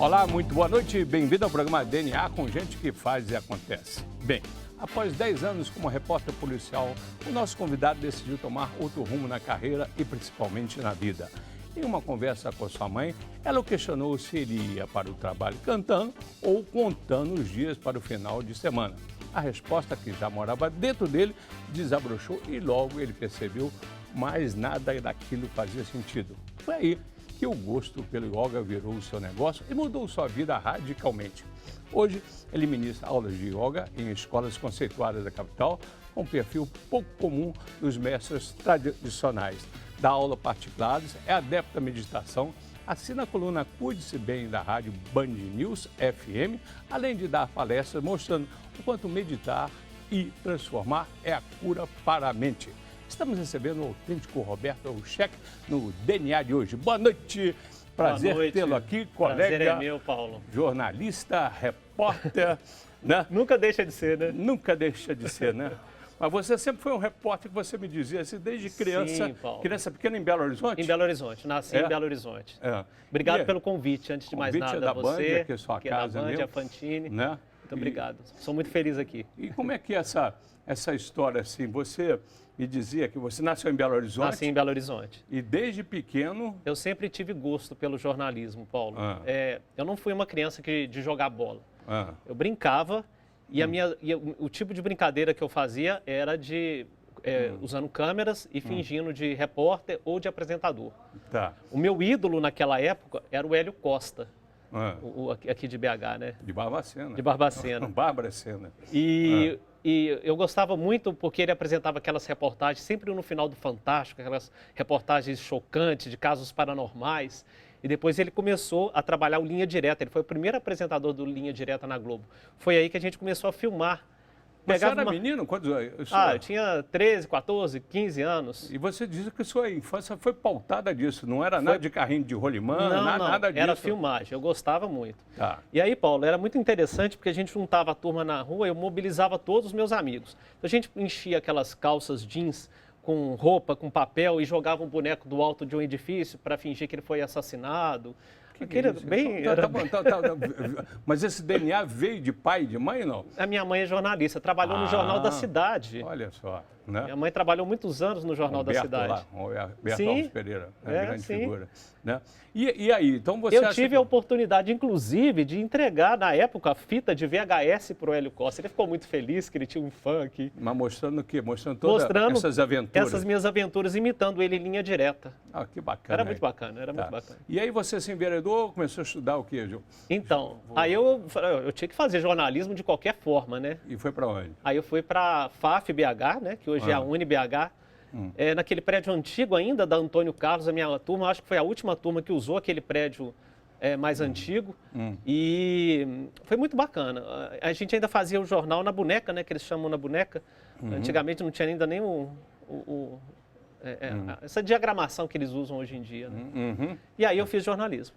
Olá, muito boa noite. Bem-vindo ao programa DNA com gente que faz e acontece. Bem, após 10 anos como repórter policial, o nosso convidado decidiu tomar outro rumo na carreira e principalmente na vida. Em uma conversa com sua mãe, ela o questionou se ele ia para o trabalho cantando ou contando os dias para o final de semana. A resposta, que já morava dentro dele, desabrochou e logo ele percebeu mais nada daquilo fazia sentido. Foi aí que o gosto pelo yoga virou o seu negócio e mudou sua vida radicalmente. Hoje, ele ministra aulas de yoga em escolas conceituadas da capital, com um perfil pouco comum dos mestres tradicionais. Dá aula particulares, é adepto da meditação, assina a coluna Cuide-se Bem da rádio Band News FM, além de dar palestras mostrando o quanto meditar e transformar é a cura para a mente. Estamos recebendo o autêntico Roberto Elcheck no DNA de hoje. Boa noite, prazer tê-lo aqui, colega. Prazer é meu, Paulo. Jornalista, repórter, né? Nunca deixa de ser, né? Nunca deixa de ser, né? Mas você sempre foi um repórter que você me dizia assim, desde criança, Sim, Paulo. Criança pequena em Belo Horizonte? Em Belo Horizonte, nasci em Belo Horizonte. Obrigado pelo convite, antes de mais nada. Da você, Band, que é sua casa, da Band, mesmo, a Fantini. Né? Muito obrigado. Sou muito feliz aqui. E como é que é essa história assim? Você me dizia que você nasceu em Belo Horizonte? Nasci em Belo Horizonte. E desde pequeno... Eu sempre tive gosto pelo jornalismo, Paulo. Eu não fui uma criança de jogar bola. Eu brincava e, o tipo de brincadeira que eu fazia era usando câmeras e fingindo de repórter ou de apresentador. Tá. O meu ídolo naquela época era o Hélio Costa. Aqui de BH, né? De Barbacena. De Barbacena. Barbacena. E eu gostava muito porque ele apresentava aquelas reportagens, sempre no final do Fantástico, aquelas reportagens chocantes de casos paranormais. E depois ele começou a trabalhar o Linha Direta. Ele foi o primeiro apresentador do Linha Direta na Globo. Foi aí que a gente começou a filmar. Mas você era menino? Quantos anos? Eu tinha 13, 14, 15 anos. E você diz que sua infância foi pautada disso, não era nada de carrinho de rolimã, nada disso? Era filmagem, eu gostava muito. Tá. E aí, Paulo, era muito interessante porque a gente juntava a turma na rua, eu mobilizava todos os meus amigos. Então, a gente enchia aquelas calças jeans com roupa, com papel e jogava um boneco do alto de um edifício para fingir que ele foi assassinado. Mas esse DNA veio de pai e de mãe, não? A minha mãe é jornalista, trabalhou no Jornal da Cidade. Olha só, né? Minha mãe trabalhou muitos anos no Jornal da Cidade. Alberto Alves Pereira, grande figura. Né? E aí, então você Eu tive a oportunidade, inclusive, de entregar, na época, a fita de VHS para o Hélio Costa. Ele ficou muito feliz que ele tinha um fã aqui. Mas mostrando o quê? Mostrando todas essas aventuras? Essas minhas aventuras, imitando ele em linha direta. Ah, que bacana. Era muito bacana, era muito bacana. E aí você se enveredou, começou a estudar o quê, Gil? Então, aí eu tinha que fazer jornalismo de qualquer forma, né? E foi para onde? Aí eu fui para a FAF BH, né? Que hoje é a UniBH. Naquele prédio antigo ainda, da Antônio Carlos, a minha turma, acho que foi a última turma que usou aquele prédio mais antigo. E foi muito bacana. A gente ainda fazia o jornal na boneca, né? Que eles chamam na boneca. Antigamente não tinha ainda nem essa diagramação que eles usam hoje em dia. Né? E aí eu fiz jornalismo.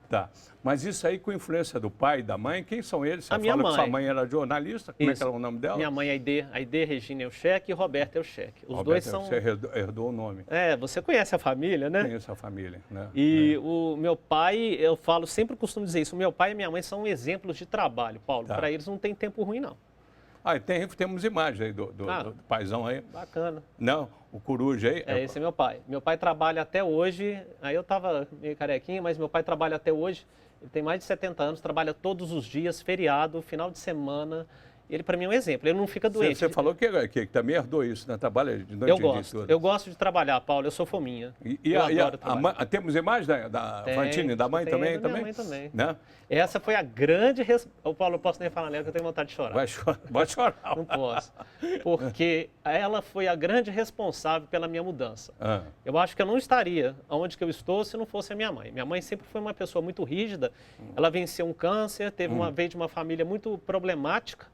Tá. Mas isso aí com influência do pai e da mãe, quem são eles? Você minha fala mãe. Que sua mãe era jornalista, como é que era o nome dela? Minha mãe é Aide Regina Elcheck e Roberto Elcheck. Os dois são... Você herdou o nome. Você conhece a família, né? Conheço a família, né? E o meu pai, eu falo, sempre costumo dizer isso, o meu pai e minha mãe são exemplos de trabalho, Paulo. Para eles não tem tempo ruim, não. Temos imagens aí do paizão aí. Bacana. Não, o coruja aí. Esse é meu pai. Meu pai trabalha até hoje, aí eu estava meio carequinho, mas meu pai trabalha até hoje. Ele tem mais de 70 anos, trabalha todos os dias, feriado, final de semana. E ele, para mim, é um exemplo. Ele não fica doente. Você falou que também herdou isso, né? Trabalha de noite e dia toda. Eu gosto de trabalar, Paulo. Eu sou fominha. Eu adoro trabalhar. Temos imagens da Fantini, da mãe também? Da minha mãe também. Né? Essa foi a grande... Paulo, eu posso nem falar nela, que eu tenho vontade de chorar. Pode chorar. Não posso. Porque ela foi a grande responsável pela minha mudança. Eu acho que eu não estaria onde que eu estou se não fosse a minha mãe. Minha mãe sempre foi uma pessoa muito rígida. Ela venceu um câncer, veio de uma família muito problemática.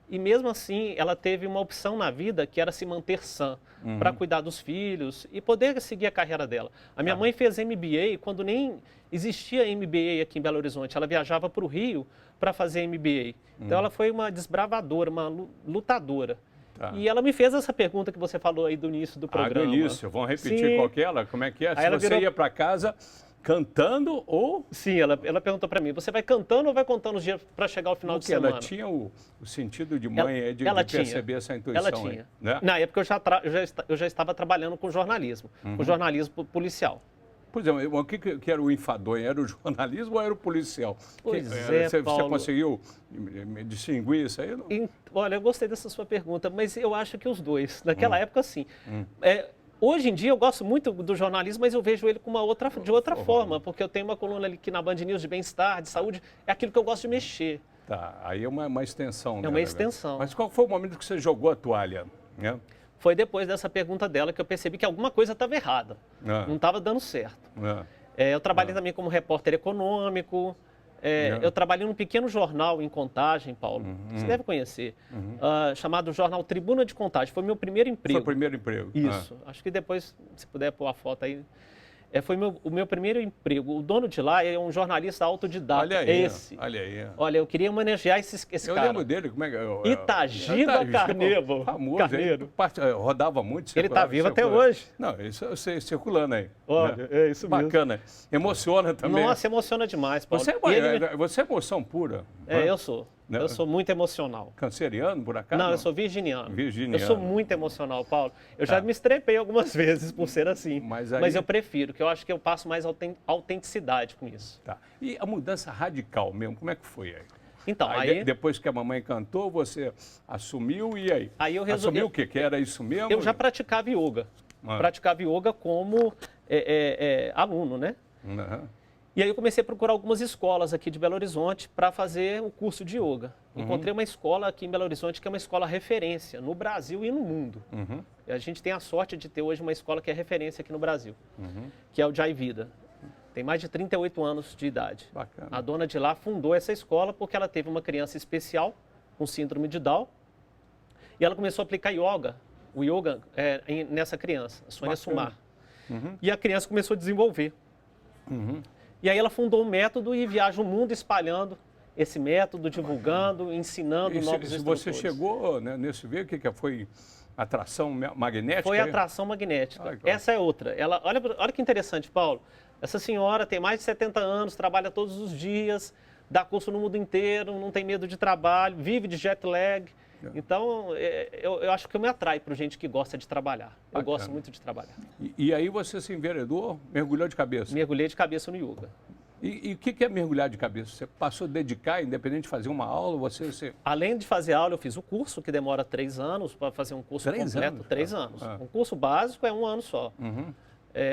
E mesmo assim, ela teve uma opção na vida que era se manter sã, para cuidar dos filhos e poder seguir a carreira dela. A minha mãe fez MBA quando nem existia MBA aqui em Belo Horizonte. Ela viajava para o Rio para fazer MBA. Então ela foi uma desbravadora, uma lutadora. E ela me fez essa pergunta que você falou aí do início do programa. Do início, vamos repetir qual que é ela? Como é que é? Se você ia para casa, Cantando ou... Sim, ela perguntou para mim, você vai cantando ou vai contando os dias para chegar ao final de semana? Ela tinha o sentido de mãe de perceber essa intuição. Ela tinha. Aí, né? Na época eu já estava trabalhando com jornalismo, com jornalismo policial. Pois é, o que era o enfadonho? Era o jornalismo ou era o policial? Pois Paulo. Você conseguiu distinguir isso aí? Olha, eu gostei dessa sua pergunta, mas eu acho que os dois. Naquela época, sim. Hoje em dia eu gosto muito do jornalismo, mas eu vejo ele de outra forma, porque eu tenho uma coluna ali aqui na Band News de bem-estar, de saúde, é aquilo que eu gosto de mexer. Tá, aí é uma extensão. É uma extensão. Mas qual foi o momento que você jogou a toalha? Né? Foi depois dessa pergunta dela que eu percebi que alguma coisa estava errada, não estava dando certo. Eu trabalhei também como repórter econômico, eu trabalhei num pequeno jornal em Contagem, Paulo, você deve conhecer, chamado Jornal Tribuna de Contagem. Foi meu primeiro emprego. Foi o primeiro emprego. Isso. Acho que depois, se puder pôr a foto aí. Foi o meu primeiro emprego. O dono de lá é um jornalista autodidata. Olha aí, esse. Olha aí. Olha, eu queria homenagear esse cara. Eu lembro dele, como é que é? Itagiba Carneiro. Famoso, Carneiro. Ele rodava muito. Ele está vivo até hoje. Não, isso eu sei, circulando aí. Olha, é isso mesmo. Bacana. Emociona também. Nossa, emociona demais, Paulo. Você é emoção pura. Eu sou. Eu sou muito emocional. Canceriano, por acaso? Não, eu sou virginiano. Virginiano. Eu sou muito emocional, Paulo. Eu já me estrepei algumas vezes por ser assim. Mas eu prefiro, que eu acho que eu passo mais autenticidade com isso. Tá. E a mudança radical mesmo, como é que foi aí? Então, depois que a mamãe cantou, você assumiu e aí? Aí eu resolvi... Assumiu o quê? Que era isso mesmo? Eu já praticava yoga. Praticava yoga como aluno, né? E aí eu comecei a procurar algumas escolas aqui de Belo Horizonte para fazer o curso de yoga. Encontrei uma escola aqui em Belo Horizonte que é uma escola referência no Brasil e no mundo. A gente tem a sorte de ter hoje uma escola que é referência aqui no Brasil, que é o Jai Vida. Tem mais de 38 anos de idade. Bacana. A dona de lá fundou essa escola porque ela teve uma criança especial com síndrome de Down e ela começou a aplicar o yoga nessa criança, a Sônia Sumar. E a criança começou a desenvolver. E aí ela fundou um método e viaja o mundo espalhando esse método, divulgando, ensinando novos instrutores. Você chegou nesse ver, o que foi atração magnética? Foi atração magnética. Essa é outra. Olha que interessante, Paulo. Essa senhora tem mais de 70 anos, trabalha todos os dias, dá curso no mundo inteiro, não tem medo de trabalho, vive de jet lag. Então, eu acho que eu me atraio para gente que gosta de trabalhar. Eu gosto muito de trabalhar. E aí você se enveredou, mergulhou de cabeça? Mergulhei de cabeça no yoga. E o que é mergulhar de cabeça? Você passou a dedicar, independente de fazer uma aula, você... Além de fazer aula, eu fiz o curso, que demora 3 anos, para fazer um curso completo. 3 anos. Um curso básico é 1 ano só.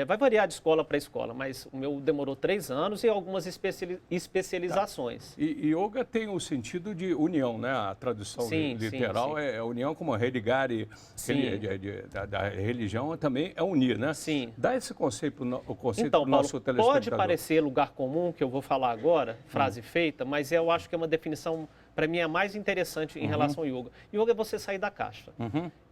Vai variar de escola para escola, mas o meu demorou 3 anos e algumas especializações. E yoga tem o sentido de união, né? A tradução literal é união, como a religare da religião também é unir, né? Sim. Dá esse conceito, o conceito então, para o nosso telespectador. Pode parecer lugar comum, que eu vou falar agora, frase feita, mas eu acho que é uma definição, para mim, é mais interessante em relação ao yoga. Yoga é você sair da caixa.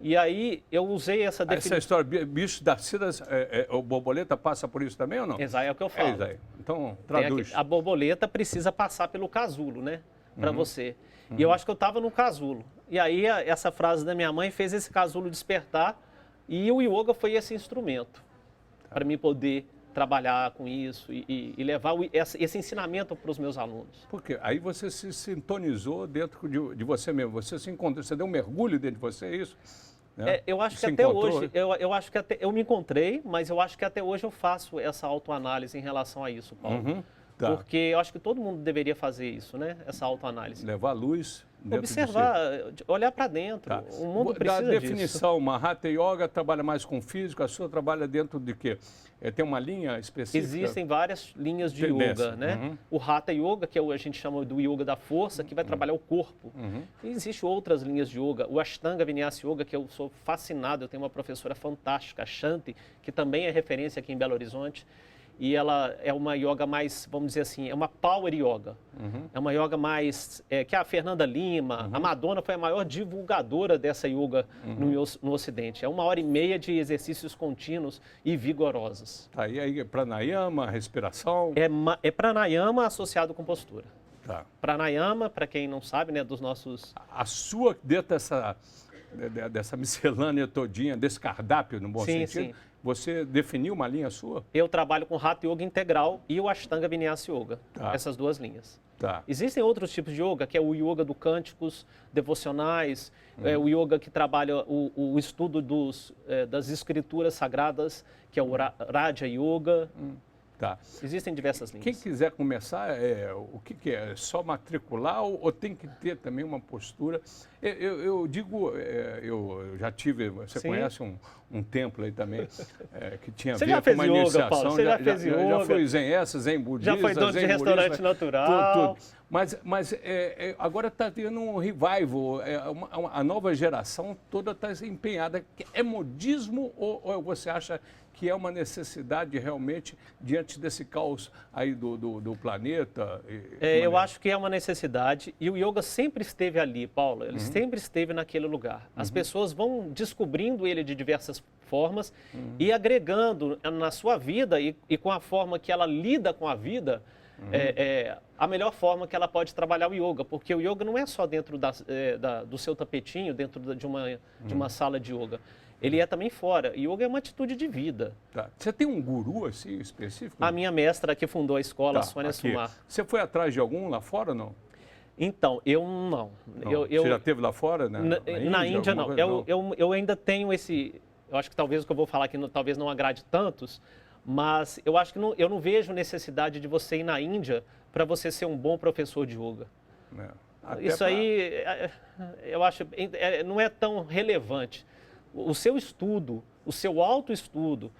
E aí, eu usei essa definição... Essa história, bicho da Cidas, o borboleta passa por isso também ou não? Exato, é o que eu falo. Então, traduz. A borboleta precisa passar pelo casulo, né? Para você. E eu acho que eu estava no casulo. E aí, essa frase da minha mãe fez esse casulo despertar. E o yoga foi esse instrumento para mim poder trabalhar com isso e levar esse ensinamento para os meus alunos. Por quê? Aí você se sintonizou dentro de você mesmo. Você se encontrou, você deu um mergulho dentro de você, é isso? Eu acho que até hoje, eu acho que eu me encontrei, mas eu acho que até hoje eu faço essa autoanálise em relação a isso, Paulo. Porque eu acho que todo mundo deveria fazer isso, né? Essa autoanálise. Levar a luz dentro observar, olhar para dentro. O mundo precisa disso. Da definição, Hatha Yoga trabalha mais com físico, a sua trabalha dentro de quê? Tem uma linha específica? Existem várias linhas de yoga, né? O Hatha Yoga, que a gente chama do yoga da força, que vai trabalhar o corpo. E existem outras linhas de yoga. O Ashtanga Vinyasa Yoga, que eu sou fascinado, eu tenho uma professora fantástica, a Shanti, que também é referência aqui em Belo Horizonte. E ela é uma yoga mais, vamos dizer assim, é uma power yoga. É uma yoga mais, que a Fernanda Lima, a Madonna foi a maior divulgadora dessa yoga no Ocidente. É 1h30 de exercícios contínuos e vigorosos. Aí pranayama, respiração? É pranayama associado com postura. Tá. Pranayama, para quem não sabe, né, dos nossos... A sua, dentro dessa miscelânea todinha, desse cardápio, no bom sentido, sim. você definiu uma linha sua? Eu trabalho com Hatha Yoga integral e o Ashtanga Vinyasa Yoga, essas duas linhas. Existem outros tipos de yoga, que é o yoga do cânticos devocionais, o yoga que trabalha o estudo das escrituras sagradas, que é o Raja Yoga. Existem diversas linhas. Quem quiser começar, o que é? Só matricular ou tem que ter também uma postura? Eu digo, eu já tive, você conhece um templo aí também, que tinha a ver com uma iniciação. Paulo, você já fez yoga? Já foi zen budista, já foi dono de restaurante natural. Tudo. Mas agora está tendo um revival, a nova geração toda está empenhada. É modismo ou você acha que é uma necessidade realmente diante desse caos aí do planeta? Eu acho que é uma necessidade e o yoga sempre esteve ali, Paulo, ele sempre esteve naquele lugar. As pessoas vão descobrindo ele de diversas formas e agregando na sua vida e com a forma que ela lida com a vida, a melhor forma que ela pode trabalhar o yoga, porque o yoga não é só dentro do seu tapetinho, dentro de uma sala de yoga. Ele é também fora. Yoga é uma atitude de vida. Você tem um guru assim específico? A minha mestra que fundou a escola, Sônia Sumar. Você foi atrás de algum lá fora ou não? Então, eu não. Você já esteve lá fora, né? Na Índia, não. Eu ainda tenho esse... Eu acho que talvez o que eu vou falar aqui talvez não agrade tantos, mas eu acho que eu não vejo necessidade de você ir na Índia para você ser um bom professor de yoga. Isso aí, eu acho, não é tão relevante. O seu estudo, o seu autoestudo,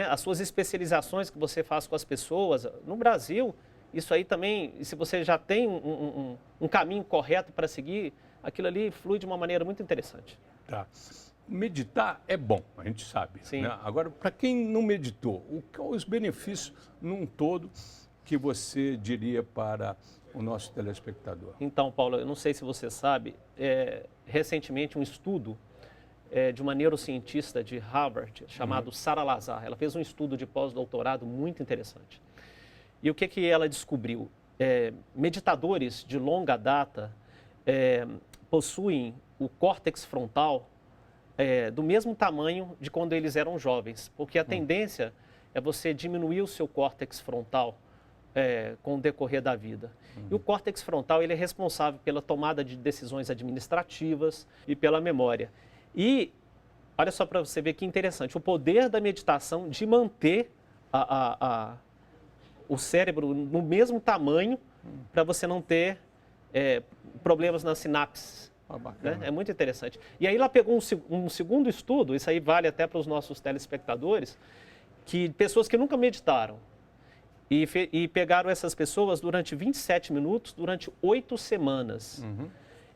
as suas especializações que você faz com as pessoas, no Brasil, isso aí também, se você já tem um caminho correto para seguir, aquilo ali flui de uma maneira muito interessante. Meditar é bom, a gente sabe. Sim. Né? Agora, para quem não meditou, quais os benefícios num todo que você diria para o nosso telespectador? Então, Paulo, eu não sei se você sabe, recentemente um estudo de uma neurocientista de Harvard, chamado Sara Lazar. Ela fez um estudo de pós-doutorado muito interessante. E o que ela descobriu? Meditadores de longa data possuem o córtex frontal do mesmo tamanho de quando eles eram jovens, porque a tendência é você diminuir o seu córtex frontal com o decorrer da vida. E o córtex frontal ele é responsável pela tomada de decisões administrativas e pela memória. E olha só para você ver que interessante, o poder da meditação de manter o cérebro no mesmo tamanho para você não ter problemas nas sinapses. Né? É muito interessante. E aí ela pegou um segundo estudo, isso aí vale até para os nossos telespectadores, que pessoas que nunca meditaram e pegaram essas pessoas durante 27 minutos, durante 8 semanas.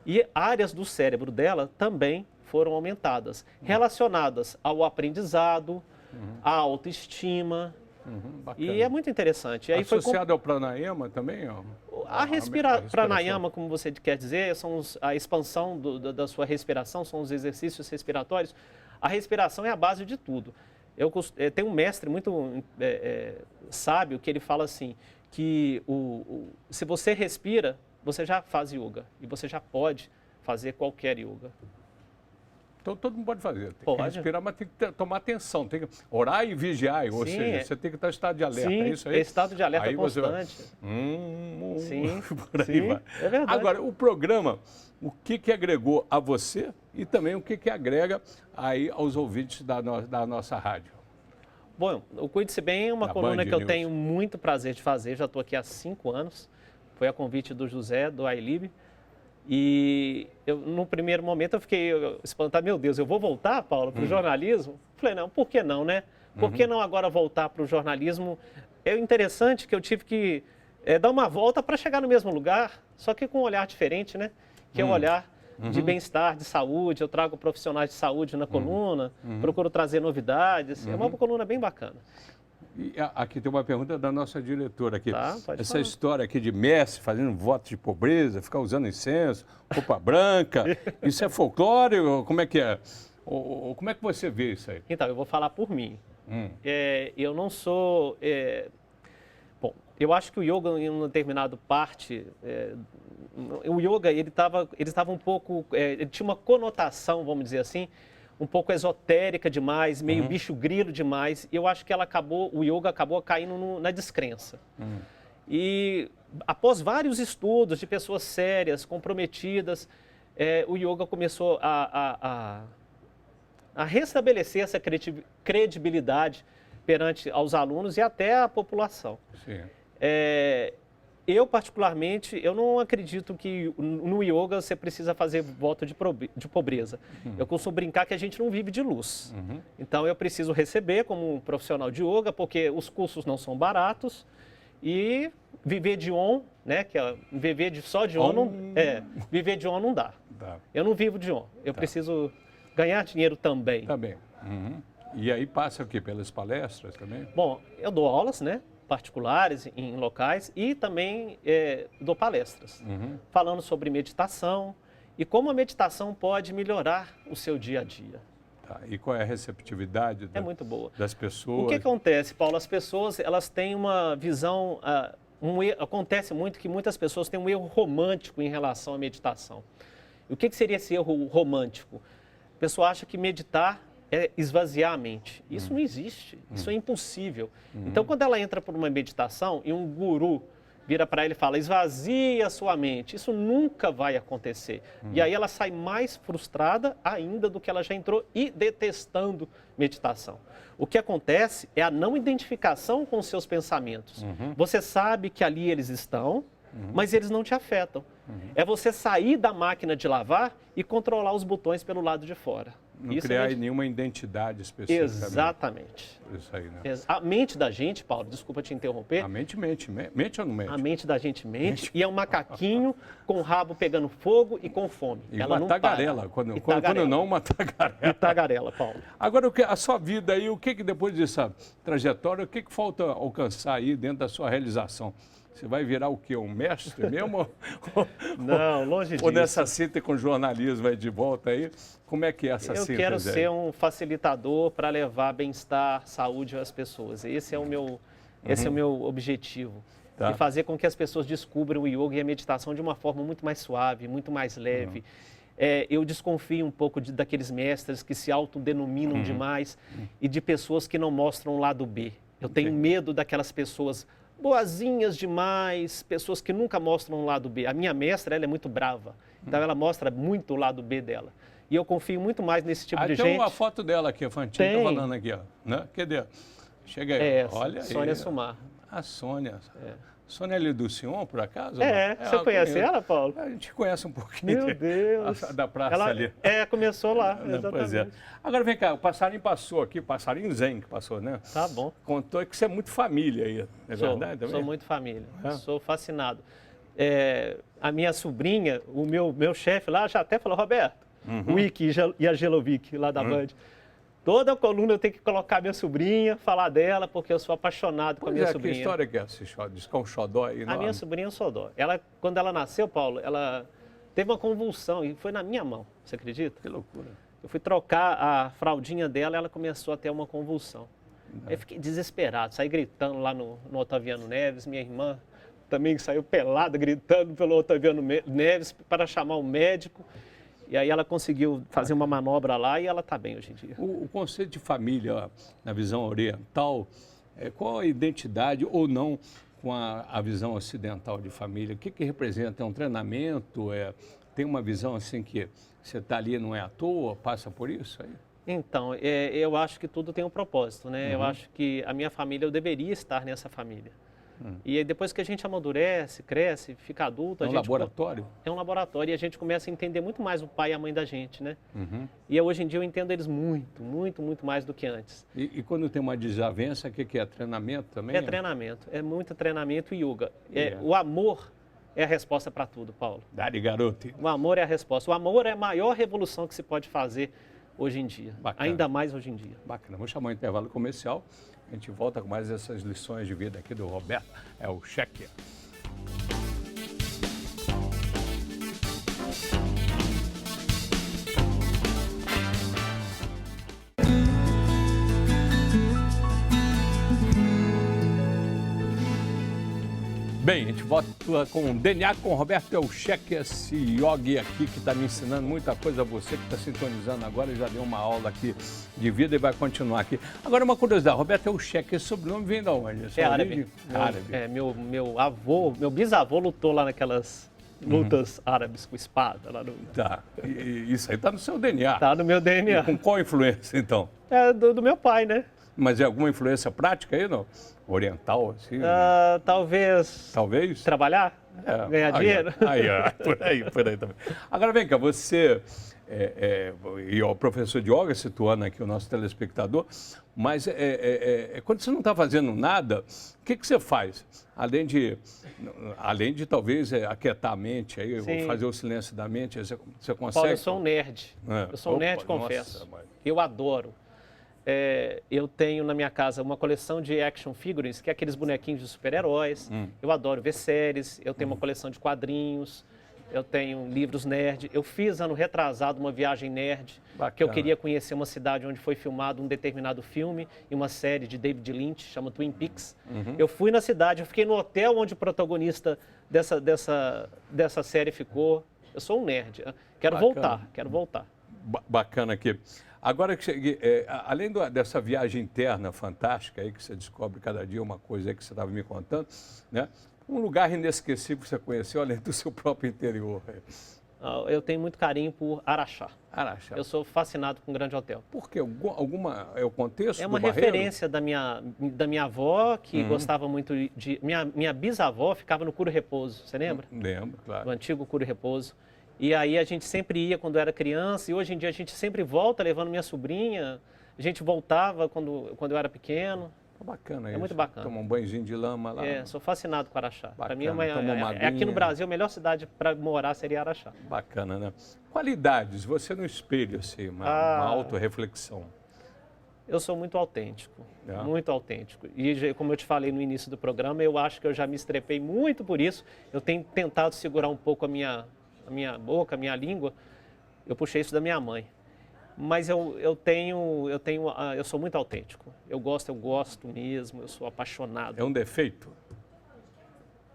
E áreas do cérebro dela também foram aumentadas, relacionadas ao aprendizado, à autoestima. E é muito interessante. Aí associado ao pranayama também? Pranayama, como você quer dizer, são a expansão da sua respiração, são os exercícios respiratórios. A respiração é a base de tudo. Tem um mestre muito sábio que ele fala assim, que se você respira, você já faz yoga e você já pode fazer qualquer yoga. Então todo mundo pode fazer, tem que respirar, mas tem que tomar atenção, tem que orar e vigiar, ou seja, você tem que estar em estado de alerta, é isso aí? Estado de alerta aí constante. Sim, por aí vai. É verdade. Agora, o programa, o que agregou a você e também o que agrega aí aos ouvintes da nossa rádio? Bom, o Cuide-se Bem é uma coluna que eu tenho muito prazer de fazer, já estou aqui há 5 anos, foi a convite do José, do iLib. E no primeiro momento eu fiquei espantado, meu Deus, eu vou voltar, Paulo, para o jornalismo? Falei, não, por que não, né? Por que não agora voltar para o jornalismo? É interessante que eu tive que dar uma volta para chegar no mesmo lugar, só que com um olhar diferente, né? Que é um olhar de bem-estar, de saúde. Eu trago profissionais de saúde na coluna, procuro trazer novidades. É uma coluna bem bacana. E aqui tem uma pergunta da nossa diretora aqui. Pode Essa falar. história aqui de Messi fazendo voto de pobreza, ficar usando incenso, roupa branca, isso é folclore? Como é que é? Como é que você vê isso aí? Então, eu vou falar por mim. Eu não sou... Bom, eu acho que o yoga, em uma determinada parte, O yoga, ele estava um pouco, ele tinha uma conotação, vamos dizer assim, um pouco esotérica demais, meio bicho grilo demais. E eu acho que o yoga acabou caindo na descrença. E após vários estudos de pessoas sérias, comprometidas, o yoga começou a restabelecer essa credibilidade perante aos alunos e até a população. Sim. Eu, particularmente, eu não acredito que no yoga você precisa fazer voto de pobreza. Eu costumo brincar que a gente não vive de luz. Então, eu preciso receber como um profissional de yoga, porque os cursos não são baratos. E viver de on, né? Viver só de on, viver de on não dá. Eu não vivo de on. Eu preciso ganhar dinheiro também. Tá bem. E aí passa o quê? Pelas palestras também? Bom, eu dou aulas, né? Particulares em locais e também dou palestras falando sobre meditação e como a meditação pode melhorar o seu dia a dia. Tá. E qual é a receptividade muito boa. das pessoas? O que acontece, Paulo? As pessoas elas têm uma visão... acontece muito que muitas pessoas têm um erro romântico em relação à meditação. E o que seria esse erro romântico? A pessoa acha que meditar é esvaziar a mente. Isso não existe, isso é impossível. Então, quando ela entra por uma meditação e um guru vira para ela e fala, esvazia a sua mente, isso nunca vai acontecer. E aí ela sai mais frustrada ainda do que ela já entrou e detestando meditação. O que acontece é a não identificação com os seus pensamentos. Você sabe que ali eles estão, mas eles não te afetam. É você sair da máquina de lavar e controlar os botões pelo lado de fora. Não criar nenhuma identidade específica. Exatamente. Isso aí, né? A mente da gente, Paulo, desculpa te interromper. A mente mente. Mente ou não mente? A mente da gente mente e é um macaquinho com o rabo pegando fogo e com fome. E ela uma tagarela. Quando não, uma tagarela. E tagarela, Paulo. Agora, a sua vida aí, o que depois dessa trajetória, o que falta alcançar aí dentro da sua realização? Você vai virar o quê? Um mestre mesmo? Não, longe disso. Ou nessa síntese com jornalismo aí de volta aí? Como é que é essa síntese? Eu quero ser um facilitador para levar bem-estar, saúde às pessoas. Esse é o meu objetivo. Tá. E fazer com que as pessoas descubram o yoga e a meditação de uma forma muito mais suave, muito mais leve. Eu desconfio um pouco daqueles mestres que se autodenominam demais e de pessoas que não mostram o lado B. Eu tenho medo daquelas pessoas boazinhas demais, pessoas que nunca mostram o lado B. A minha mestra, ela é muito brava, então ela mostra muito o lado B dela. E eu confio muito mais nesse tipo de gente. Tem uma foto dela aqui, a Fantinha está falando aqui, ó. Né? Cadê? Chega aí, olha aí. Sônia Sumar. A Sônia. Sônia ali do Sion, por acaso? Você conhece ela, Paulo? A gente conhece um pouquinho. Meu Deus. Da praça ali. Começou lá, exatamente. Pois é. Agora vem cá, o passarinho passou aqui, passarinho zen que passou, né? Tá bom. Contou que você é muito família aí, é verdade também? Sou muito família, sou fascinado. A minha sobrinha, o meu chefe lá já até falou, Roberto, o Wiki e a Gelovic lá da Band. Toda coluna eu tenho que colocar minha sobrinha, falar dela, porque eu sou apaixonado com a minha sobrinha. Que história que é essa? Diz que é um xodó aí. A minha sobrinha é um xodó. Quando ela nasceu, Paulo, ela teve uma convulsão e foi na minha mão, você acredita? Que loucura. Eu fui trocar a fraldinha dela e ela começou a ter uma convulsão. Aí eu fiquei desesperado, saí gritando lá no Otaviano Neves, minha irmã também saiu pelada, gritando pelo Otaviano Neves para chamar o médico. E aí ela conseguiu fazer uma manobra lá e ela está bem hoje em dia. O conceito de família, ó, na visão oriental, qual a identidade ou não com a visão ocidental de família? O que representa? É um treinamento? Tem uma visão assim que você está ali não é à toa, passa por isso aí? Então, eu acho que tudo tem um propósito, né? Eu acho que a minha família, eu deveria estar nessa família. E aí, depois que a gente amadurece, cresce, fica adulto... É um laboratório? É um laboratório e a gente começa a entender muito mais o pai e a mãe da gente, né? E hoje em dia eu entendo eles muito, muito, muito mais do que antes. E quando tem uma desavença, o que é? Treinamento também? É treinamento, é muito treinamento e yoga. O amor é a resposta para tudo, Paulo. Dali, garoto. O amor é a resposta. O amor é a maior revolução que se pode fazer hoje em dia. Bacana. Ainda mais hoje em dia. Bacana. Vou chamar o intervalo comercial. A gente volta com mais essas lições de vida aqui do Roberto. É o Cheque. Bem, a gente volta com o DNA com o Roberto Elcheck, esse yogi aqui que está me ensinando muita coisa. Você que está sintonizando agora já deu uma aula aqui de vida e vai continuar aqui. Agora, uma curiosidade, Roberto Elcheck, esse sobrenome vem de onde? É árabe. Árabe. Meu bisavô lutou lá naquelas lutas árabes com espada. Lá no... Tá, e isso aí está no seu DNA. Tá no meu DNA. E com qual influência, então? É do meu pai, né? Mas é alguma influência prática aí, não? Oriental, assim? Talvez. Talvez? Trabalhar? Ganhar dinheiro? Por aí também. Agora vem cá, você e o professor de yoga, situando aqui o nosso telespectador, mas quando você não está fazendo nada, o que você faz? Além de talvez aquietar a mente, aí, fazer o silêncio da mente, você consegue? Paulo, eu sou um nerd. Eu sou um nerd, confesso. Eu adoro. Eu tenho na minha casa uma coleção de action figures, que é aqueles bonequinhos de super-heróis. Eu adoro ver séries, eu tenho uma coleção de quadrinhos, eu tenho livros nerd. Eu fiz ano retrasado uma viagem nerd, que eu queria conhecer uma cidade onde foi filmado um determinado filme e uma série de David Lynch, chama Twin Peaks. Eu fui na cidade, eu fiquei no hotel onde o protagonista dessa série ficou. Eu sou um nerd, quero voltar. Bacana aqui. Agora, além dessa viagem interna fantástica aí, que você descobre cada dia uma coisa aí que você estava me contando, né? Um lugar inesquecível que você conheceu, além do seu próprio interior. Eu tenho muito carinho por Araxá. Araxá. Eu sou fascinado com o Grande Hotel. Por quê? É o contexto É uma referência da minha avó, que gostava muito de... Minha bisavó ficava no Curo Repouso, você lembra? Lembro, claro. O antigo Curo Repouso. E aí a gente sempre ia quando era criança, e hoje em dia a gente sempre volta levando minha sobrinha. A gente voltava quando eu era pequeno. Bacana isso. É muito bacana. Toma um banhozinho de lama lá. Sou fascinado com Araxá. Para mim, aqui no Brasil, a melhor cidade para morar seria Araxá. Bacana, né? Qualidades, você no espelho, assim, uma autorreflexão. Eu sou muito autêntico, muito autêntico. E como eu te falei no início do programa, eu acho que eu já me estrepei muito por isso. Eu tenho tentado segurar um pouco a minha boca, a minha língua. Eu puxei isso da minha mãe. Mas eu sou muito autêntico. Eu gosto mesmo, eu sou apaixonado. É um defeito?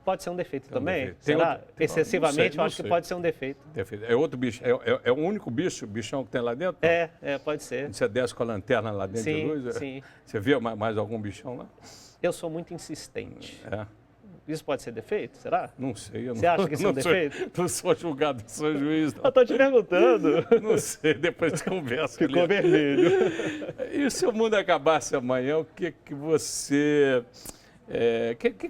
Pode ser um defeito também? Será? Excessivamente, eu acho que pode ser um defeito. É outro bicho? É o único bichão que tem lá dentro? Pode ser. Você desce com a lanterna lá dentro de luz? Sim. Você vê mais algum bichão lá? Eu sou muito insistente. Isso pode ser defeito, será? Não sei. Você acha que isso é um defeito? Não sou julgado, não sou juiz. Não. Eu estou te perguntando. Não sei, depois de conversa. Ficou vermelho. E se o mundo acabasse amanhã, o que você...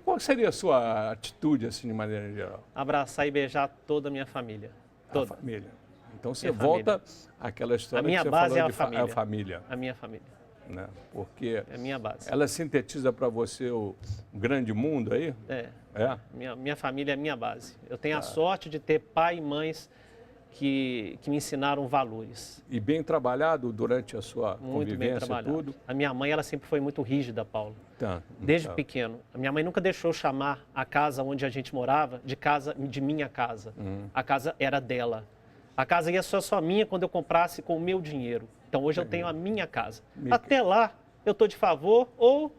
qual seria a sua atitude, assim, de maneira geral? Abraçar e beijar toda a minha família. Toda. A família. Então você volta àquela história que você falou de família. A minha família. Né? Porque é a minha base. Ela sintetiza para você o grande mundo aí? Minha família é a minha base. Eu tenho a sorte de ter pai e mães que me ensinaram valores. E bem trabalhado durante a sua muito convivência, bem trabalhado. tudo? A minha mãe, ela sempre foi muito rígida, Paulo. Desde pequeno. A minha mãe nunca deixou chamar a casa onde a gente morava de minha casa. A casa era dela. A casa ia ser só minha quando eu comprasse com o meu dinheiro. Então, hoje eu tenho a minha casa. Até lá, eu estou de favor ou,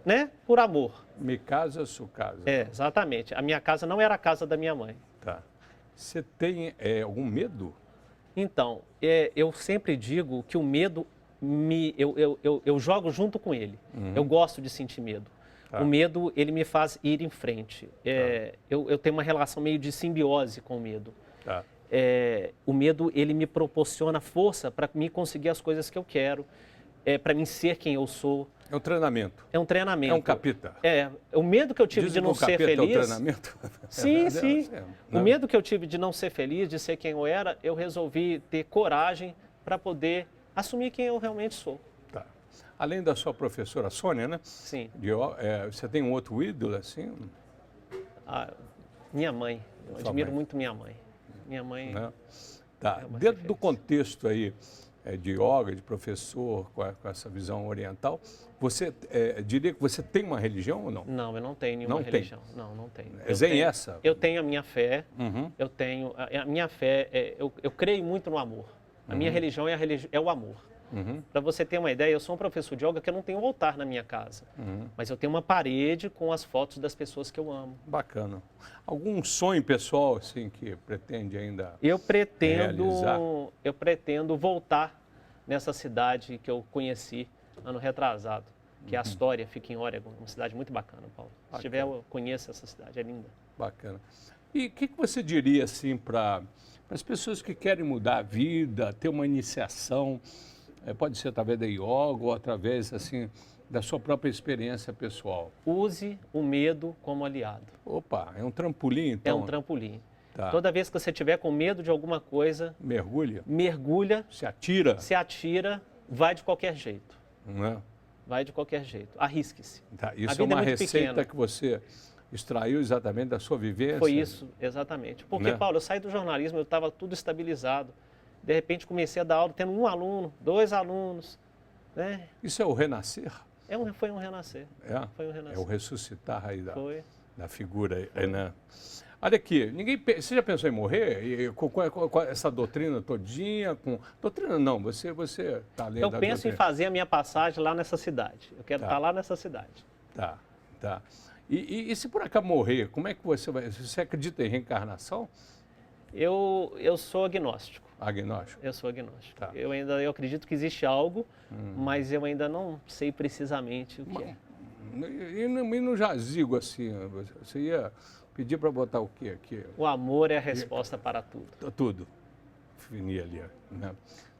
né, por amor. Me casa, sua casa. Exatamente. A minha casa não era a casa da minha mãe. Tá. Você tem algum medo? Então, eu sempre digo que o medo, eu jogo junto com ele. Eu gosto de sentir medo. O medo, ele me faz ir em frente. Eu tenho uma relação meio de simbiose com o medo. O medo, ele me proporciona força para me conseguir as coisas que eu quero, para mim ser quem eu sou. É um treinamento. É um treinamento. É um capita. O medo que eu tive de não ser feliz... É um treinamento? Sim. O medo que eu tive de não ser feliz, de ser quem eu era, eu resolvi ter coragem para poder assumir quem eu realmente sou. Tá. Além da sua professora Sônia, né? Sim. Você tem um outro ídolo, assim? Minha mãe. Eu admiro muito minha mãe. Minha mãe... Tá. Dentro do contexto aí de yoga, de professor, com essa visão oriental, você diria que você tem uma religião ou não? Não, eu não tenho nenhuma religião. Não tenho. Essa? Eu tenho a minha fé, a minha fé, eu creio muito no amor. A minha religião é o amor. Para você ter uma ideia, eu sou um professor de yoga que eu não tenho um altar na minha casa, mas eu tenho uma parede com as fotos das pessoas que eu amo. Bacana. Algum sonho pessoal assim que pretende ainda realizar? Eu pretendo voltar nessa cidade que eu conheci ano retrasado, que é Astoria, fica em Oregon, uma cidade muito bacana, Paulo. Se tiver, eu conheço essa cidade, é linda. Bacana. E o que você diria assim para as pessoas que querem mudar a vida, ter uma iniciação, pode ser através da yoga ou através assim da sua própria experiência pessoal? Use o medo como aliado. Opa, é um trampolim então? É um trampolim. Tá. Toda vez que você tiver com medo de alguma coisa, mergulha, se atira, vai de qualquer jeito. Não é? Vai de qualquer jeito. Arrisque-se. Tá. Isso é uma receita pequena. Que você extraiu exatamente da sua vivência? Foi isso, exatamente. Porque, Paulo, eu saí do jornalismo, eu estava tudo estabilizado. De repente comecei a dar aula tendo 1 aluno, 2 alunos. Né? Isso é o renascer? Foi um renascer. Foi um renascer. É o ressuscitar aí da figura aí, né? Olha aqui, você já pensou em morrer? Com essa doutrina todinha? Doutrina não, você está lendo Eu penso em fazer a minha passagem lá nessa cidade. Eu quero estar lá nessa cidade. Tá. E se por acaso morrer, como é que você vai... Você acredita em reencarnação? Eu sou agnóstico. Agnóstico? Eu sou agnóstico. Tá. Eu acredito que existe algo, mas eu ainda não sei precisamente o que é. E no jazigo, assim, você ia pedir para botar o quê aqui? O amor é a resposta para tudo. Tudo. Definir ali, né?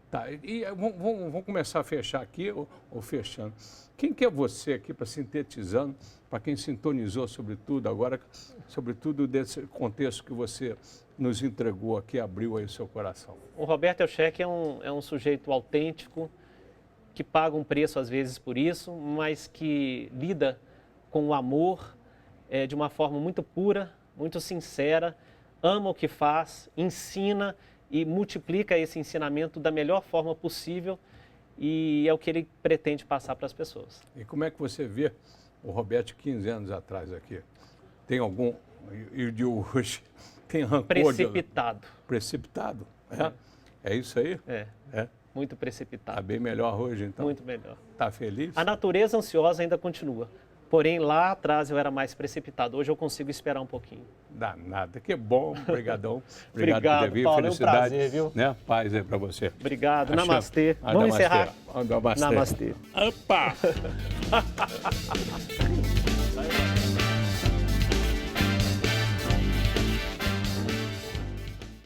Tá, e vamos começar a fechar aqui, ou fechando. Quem que é você aqui, para sintetizando, para quem sintonizou sobretudo agora, sobretudo desse contexto que você nos entregou aqui, abriu aí o seu coração? O Roberto Elcheck é um sujeito autêntico, que paga um preço às vezes por isso, mas que lida com o amor de uma forma muito pura, muito sincera, ama o que faz, ensina e multiplica esse ensinamento da melhor forma possível e é o que ele pretende passar para as pessoas. E como é que você vê o Roberto 15 anos atrás aqui? Tem algum, e de hoje, tem rancor? Precipitado. Precipitado? É isso aí? É. Muito precipitado. Está bem melhor hoje, então? Muito melhor. Está feliz? A natureza ansiosa ainda continua. Porém, lá atrás eu era mais precipitado. Hoje eu consigo esperar um pouquinho. Danada, que bom. Obrigadão. Obrigado, por ter vindo. Paulo. Felicidade. É um prazer, viu? Né? Paz aí para você. Obrigado. Namastê. Vamos encerrar? Namastê. Namastê. Opa!